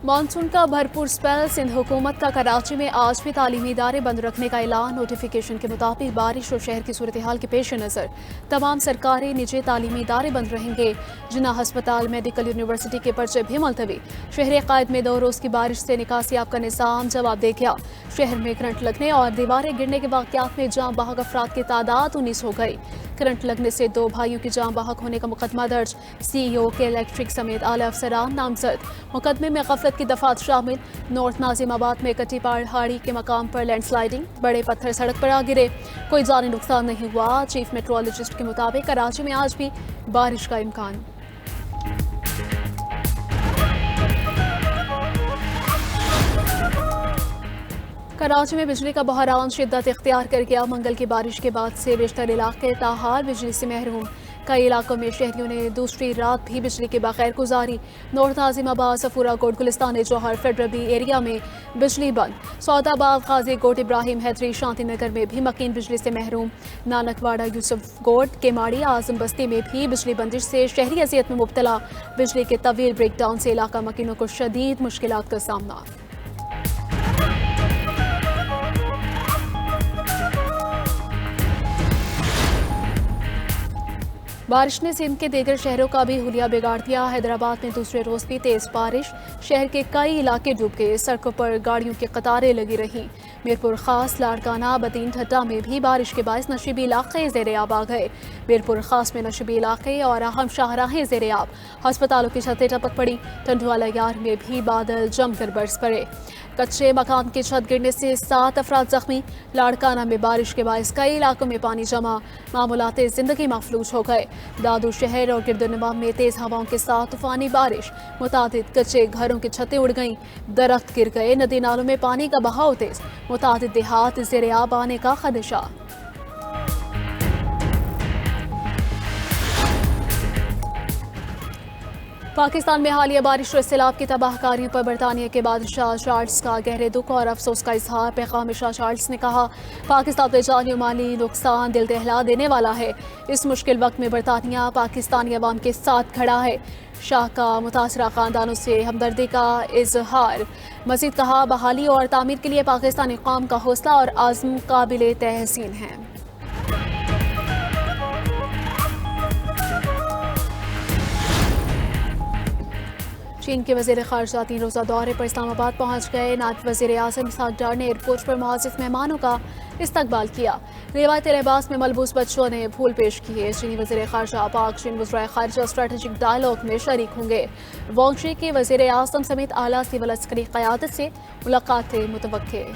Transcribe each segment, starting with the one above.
Monsoon का भरपूर spell. Sindh हुकूमत का कराची में आज भी तालीमी इदारे बंद रखने का ऐलान। नोटिफिकेशन के मुताबिक बारिश और शहर की सूरत हाल के पेश नज़र तमाम सरकारी निजी तालीमी इदारे बंद रहेंगे। जिना हस्पताल, मेडिकल यूनिवर्सिटी के पर्चे भी मुलतवी। शहर कायद में 2 रोज़ की बारिश से निकासियाब का निज़ाम जवाब दे गया। शहर में करंट लगने और दीवारें गिरने के वाक़यात में जाँ बहक अफराद की तादाद 19 हो गई। करंट लगने से 2 भाइयों की जाँ बहक होने का मुकदमा दर्ज। CEO के इलेक्ट्रिक समेत आला अफसरान नामजद। मुकदमे में गफलत की दफात शामिल। नॉर्थ नाजिमाबाद में कटी पहाड़ी के मकाम पर लैंडस्लाइडिंग, बड़े पत्थर सड़क पर आ गिरे। कोई जानी नुकसान नहीं हुआ। चीफ मेट्रोलॉजिस्ट के मुताबिक कराची में आज भी बारिश का इम्कान। कराची में बिजली का बहरान शिद्दत इख्तियार कर गया। मंगल की बारिश के बाद से बेशतर इलाके ताहाल बिजली से महरूम। कई इलाकों में शहरियों ने दूसरी रात भी बिजली के बगैर गुजारी। नॉर्थ नाजिमाबाद, सफूरा कोट, गुलिस्तान जौहर, फेडरबी एरिया में बिजली बंद। सौदाबाद, गाजी कोट, इब्राहिम हैदरी, शांति नगर में भी मकीन बिजली से महरूम। नानकवाड़ा, यूसुफ कोट, केमाड़ी, आजम बस्ती में भी बिजली बंदिश से शहरी अजियत में मुब्तला। बिजली के तवील ब्रेकडाउन से इलाका मकीनों को शदीद मुश्किलात का सामना। बारिश ने सिंध के दीगर शहरों का भी हुलिया बिगाड़ दिया। हैदराबाद में दूसरे रोज भी तेज बारिश। शहर के कई इलाके डूब गए। सड़कों पर गाड़ियों की कतारें लगी रहीं। मीरपुर खास, लाड़काना, बदीन ठट्टा में भी बारिश के बायस नशीबी इलाके ज़ेर-ए-आब आ गए। मीरपुर खास में नशीबी इलाके और अहम शाहराहें ज़ेर-ए-आब। अस्पतालों की छतें टपक पड़ी। टंडवाला यार में भी बादल जमकर बरस पड़े। कच्चे मकान की छत गिरने से 7 अफराद जख्मी। लाड़काना में बारिश के बायस कई इलाकों में पानी जमा। मामूलाते जिंदगी मफलूज हो गए। दादू शहर और गिरदुनवा में तेज हवाओं के साथ तूफानी बारिश। मुतादिद कच्चे घरों की छतें उड़ गईं। दरख्त गिर गए। नदी नालों में पानी का बहाव तेज। मुतादिद देहात ज़ेर-ए-आब आने का खदशा। पाकिस्तान में हालिया बारिश और सैलाब की तबाहकारियों पर बरतानिया के बादशाह चार्ल्स का गहरे दुख और अफसोस का इजहार। पैगाम में शाह चार्ल्स ने कहा, पाकिस्तान में जानी और माली नुकसान दिल दहला देने वाला है। इस मुश्किल वक्त में बरतानिया पाकिस्तानी अवाम के साथ खड़ा है। शाह का मुतासरा खानदानों से हमदर्दी का इजहार। मजीद कहा, बहाली और तामीर के लिए पाकिस्तानी कौम का हौसला और आज़म काबिल तहसीन है। चीन के वज़ीर ख़ारिजा 3 रोज़ा दौरे पर इस्लामाबाद पहुँच गए। नायब वज़ीर आज़म इसहाक डार ने एयरपोर्ट पर मुआज़िज़ मेहमानों का इस्तकबाल किया। रिवायती लिबास में मलबूस बच्चों ने फूल पेश किए। चीनी वज़ीर ख़ारिजा पाक चीन वज़ीर ख़ारिजा स्ट्रेटेजिक डायलॉग में शरीक होंगे। वांगशी के वज़ीर आज़म समेत आला सिविल अस्करी क़यादत से मुलाकातें मुतवक्के।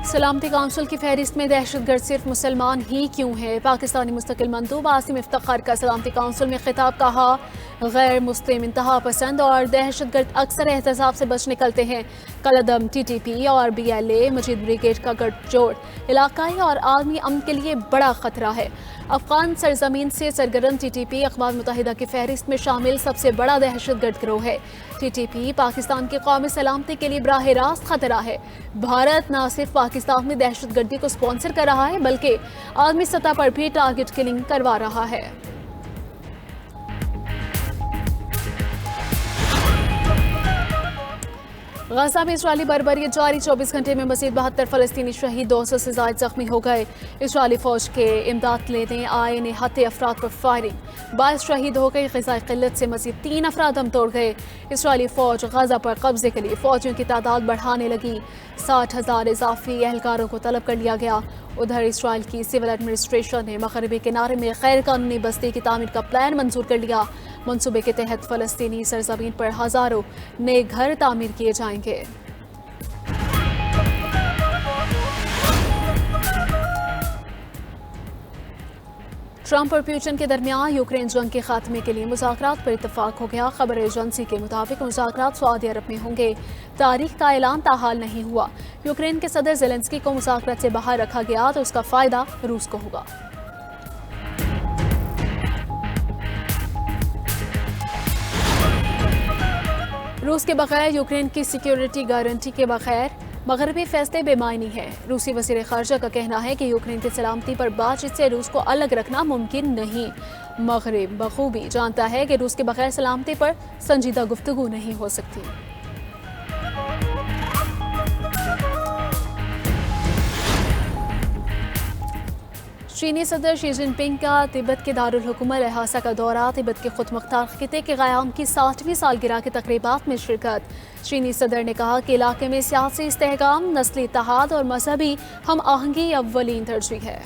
सलामती काउंसिल की फहरिस्त में दहशतगर्द सिर्फ मुसलमान ही क्यों है? पाकिस्तानी मुस्तकिल मंदूब आसिम इफ्तिखार का सलामती काउंसिल में खिताब। कहा, गैर मुस्लिम इंतहा पसंद और दहशतगर्द अक्सर एहतसाब से बच निकलते हैं। कलदम TTP और BLA मजीद ब्रिगेड का गठजोड़ इलाकाई और आलमी अमन के लिए बड़ा खतरा है। अफगान सरजमीन से सरगर्म TTP अक़वाम मुत्तहिदा की फहरिस्त में शामिल सबसे बड़ा दहशतगर्द गिरोह है। TTP पाकिस्तान की कौमी सलामती के लिए बराह रास्त खतरा है। भारत न सिर्फ पाकिस्तान में दहशतगर्दी को स्पॉन्सर कर रहा है बल्कि आलमी सतह पर भी टारगेट किलिंग करवा रहा है। गजा में इजरायली बर्बरियत जारी। 24 घंटे में मजीद 72 फलस्तीनी शहीद, 200 से ज्यादा जख्मी हो गए। इजरायली फौज के इमदाद लेने आए निहत्ते अफराद पर फायरिंग 22 शहीद हो गए। ग़िज़ाई क़िल्लत से मजीद 3 अफराद दम तोड़ गए। इजरायली फौज गजा पर कब्जे के लिए फौजियों की तादाद बढ़ाने लगी। 60,000 इजाफी एहलकारों को तलब कर लिया गया। उधर इसराइल की सिविल एडमिनिस्ट्रेशन ने मगरबी किनारे में गैर कानूनी बस्ती की तामीर का प्लान मंजूर कर लिया। मनसूबे के तहत फलस्तीनी सरजमीन पर हजारों नए घर तामीर किए जाएंगे। ट्रंप और पुतिन के दरमियान यूक्रेन जंग के खात्मे के लिए मुज़ाकरात पर इत्तफाक हो गया। खबर एजेंसी के मुताबिक मुज़ाकरात सऊदी अरब में होंगे। तारीख का ऐलान ताहाल नहीं हुआ। यूक्रेन के सदर ज़ेलेंस्की को मुज़ाकरात से बाहर रखा गया तो उसका फायदा रूस को होगा। रूस के बगैर यूक्रेन की सिक्योरिटी गारंटी के बगैर मगरबी फैसले बेमायनी है। रूसी वज़ीर ख़ारजा का कहना है कि यूक्रेन की सलामती पर बातचीत से रूस को अलग रखना मुमकिन नहीं। मगरब बखूबी जानता है कि रूस के बगैर सलामती पर संजीदा गुफ्तगू नहीं हो सकती। चीनी सदर शी जिनपिंग का तिब्बत के दारुल हुकूमत लहासा का दौरा। तिब्बत के खुद मुख्तार खिते के क़याम की 60वीं सालगिरह की तक़रीबात में शिरकत। चीनी सदर ने कहा कि इलाके में सियासी इस्तेहकाम, नस्ली इत्तेहाद और मजहबी हम आहंगी अव्वलीन तरजीह है।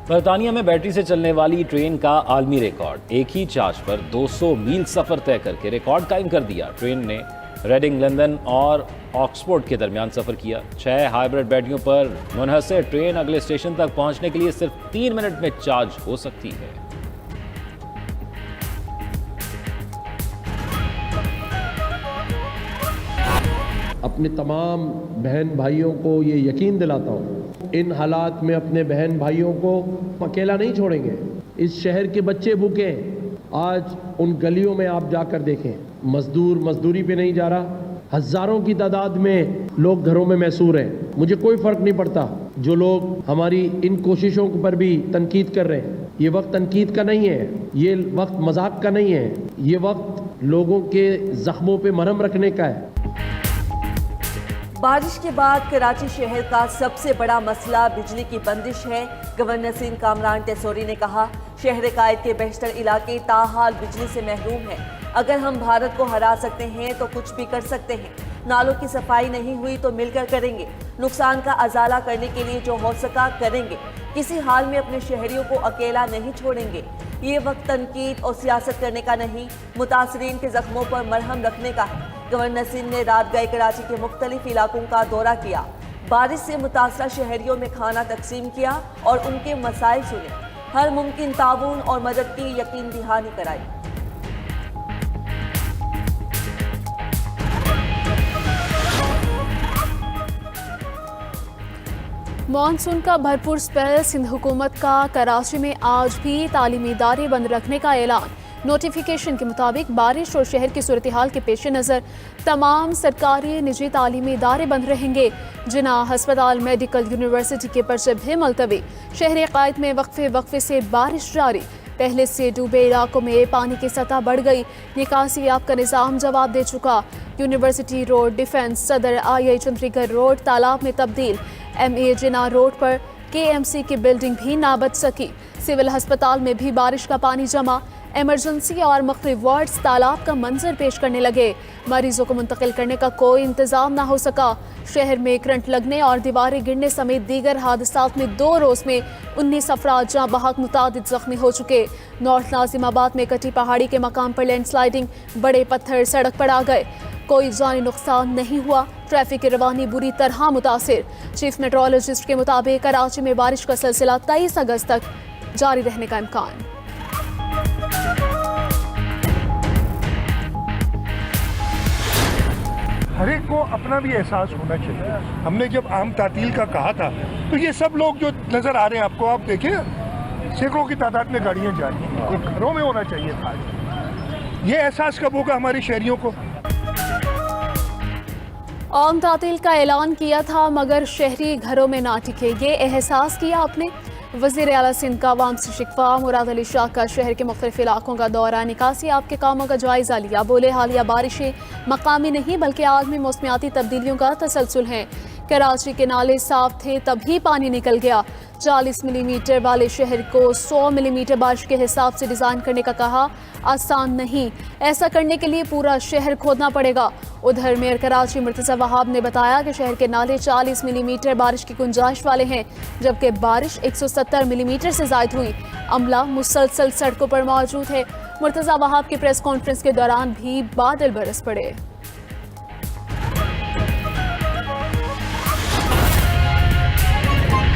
बरतानिया में बैटरी से चलने वाली ट्रेन का आलमी रिकॉर्ड। एक ही चार्ज पर 200 मील सफर तय करके रिकॉर्ड कायम कर दिया। ट्रेन ने रेडिंग, लंदन और ऑक्सफोर्ड के दरमियान सफर किया। 6 हाइब्रिड बैटरियों पर मुनहसर ट्रेन अगले स्टेशन तक पहुंचने के लिए सिर्फ 3 मिनट में चार्ज हो सकती है। अपने तमाम बहन भाइयों को ये यकीन दिलाता हूँ, इन हालात में अपने बहन भाइयों को अकेला नहीं छोड़ेंगे। इस शहर के बच्चे भूखे हैं। आज उन गलियों में आप जाकर देखें, मजदूर मजदूरी पे नहीं जा रहा। हजारों की तादाद में लोग घरों में मैसूर हैं। मुझे कोई फर्क नहीं पड़ता जो लोग हमारी इन कोशिशों पर भी तनकीद कर रहे हैं। ये वक्त तनकीद का नहीं है, ये वक्त मजाक का नहीं है, ये वक्त लोगों के जख्मों पे मरहम रखने का है। बारिश के बाद कराची शहर का सबसे बड़ा मसला बिजली की बंदिश है। गवर्नर नसीम कामरान टेसोरी ने कहा, शहर कायद के बेशतर इलाके ताहाल बिजली से महरूम हैं। अगर हम भारत को हरा सकते हैं तो कुछ भी कर सकते हैं। नालों की सफाई नहीं हुई तो मिलकर करेंगे। नुकसान का अजाला करने के लिए जो हो सका करेंगे। किसी हाल में अपने शहरियों को अकेला नहीं छोड़ेंगे। ये वक्त तनकीद और सियासत करने का नहीं, मुतासरीन के जख्मों पर मरहम रखने का है। गवर्नर सिंह ने रात गए कराची के मुख्तलिफ इलाकों का दौरा किया। बारिश से मुतासरा शहरियों में खाना तकसीम किया और उनके मसाइल सुने। हर मुमकिन ताउन और मदद की यकीन दहानी कराई। मानसून का भरपूर स्पेल। सिंध हुकूमत का कराची में आज भी तालीमी इदारे बंद रखने का ऐलान। नोटिफिकेशन के मुताबिक बारिश और शहर की सूरत हाल के पेश नज़र तमाम सरकारी निजी तालीमी इदारे बंद रहेंगे। जिना हस्पताल, मेडिकल, यूनिवर्सिटी के पर्चे भी मुलतवी। शहर कायद में वक्फे से बारिश जारी। पहले से डूबे इलाकों में पानी की सतह बढ़ गई। निकासी याब का निज़ाम जवाब दे चुका। यूनिवर्सिटी रोड, डिफेंस, सदर, आई चंद्रीगढ़ रोड तालाब में तब्दील। MA जिना रोड पर KMC की बिल्डिंग भी ना बच सकी। सिविल अस्पताल में भी बारिश का पानी जमा। इमरजेंसी और मुख्तलिफ वार्ड्स तालाब का मंजर पेश करने लगे। मरीजों को मुंतकिल करने का कोई इंतजाम ना हो सका। शहर में करंट लगने और दीवारें गिरने समेत दीगर हादसात में 2 रोज में 19 अफराद जहाँ बहक मुतादिद जख्मी हो चुके। नॉर्थ नाजिमाबाद में कटी पहाड़ी के मकाम पर लैंडस्लाइडिंग, बड़े पत्थर सड़क पर आ गए। कोई जानी नुकसान नहीं हुआ। ट्रैफिक की रवानी बुरी तरह मुतासिर। चीफ मेट्रोलॉजिस्ट के मुताबिक कराची में बारिश का सिलसिला 23 अगस्त तक जारी रहने का इम्कान। हर एक को अपना भी एहसास होना चाहिए। हमने जब आम तातील का कहा था तो ये सब लोग जो नज़र आ रहे हैं आपको, आप देखें सैकड़ों की तादाद में गाड़ियाँ जा रही हैं। ये घरों में होना चाहिए था। ये एहसास कब होगा हमारे शहरियों को? आम तातील का ऐलान किया था मगर शहरी घरों में ना टिके, ये एहसास किया आपने। वज़ीर आला सिंध का अवाम से शिकवा। मुराद अली शाह का शहर के मुख्तलिफ इलाकों का दौरा। निकासी आपके कामों का जायजा लिया। बोले हालिया बारिशें मकामी नहीं बल्कि आलमी मौसमियाती तब्दीलियों का तसलसल है। कराची के नाले साफ थे तभी पानी निकल गया। 40 मिलीमीटर वाले शहर को 100 मिलीमीटर बारिश के हिसाब से डिज़ाइन करने का कहा। आसान नहीं, ऐसा करने के लिए पूरा शहर खोदना पड़ेगा। उधर मेयर कराची मुर्तज़ा वहाब ने बताया कि शहर के नाले 40 मिलीमीटर बारिश की गुंजाइश वाले हैं, जबकि बारिश 170 मिलीमीटर से ज़ायद हुई। अमला मुसलसल सड़कों पर मौजूद है। मुर्तज़ा वहाब की प्रेस कॉन्फ्रेंस के दौरान भी बादल बरस पड़े।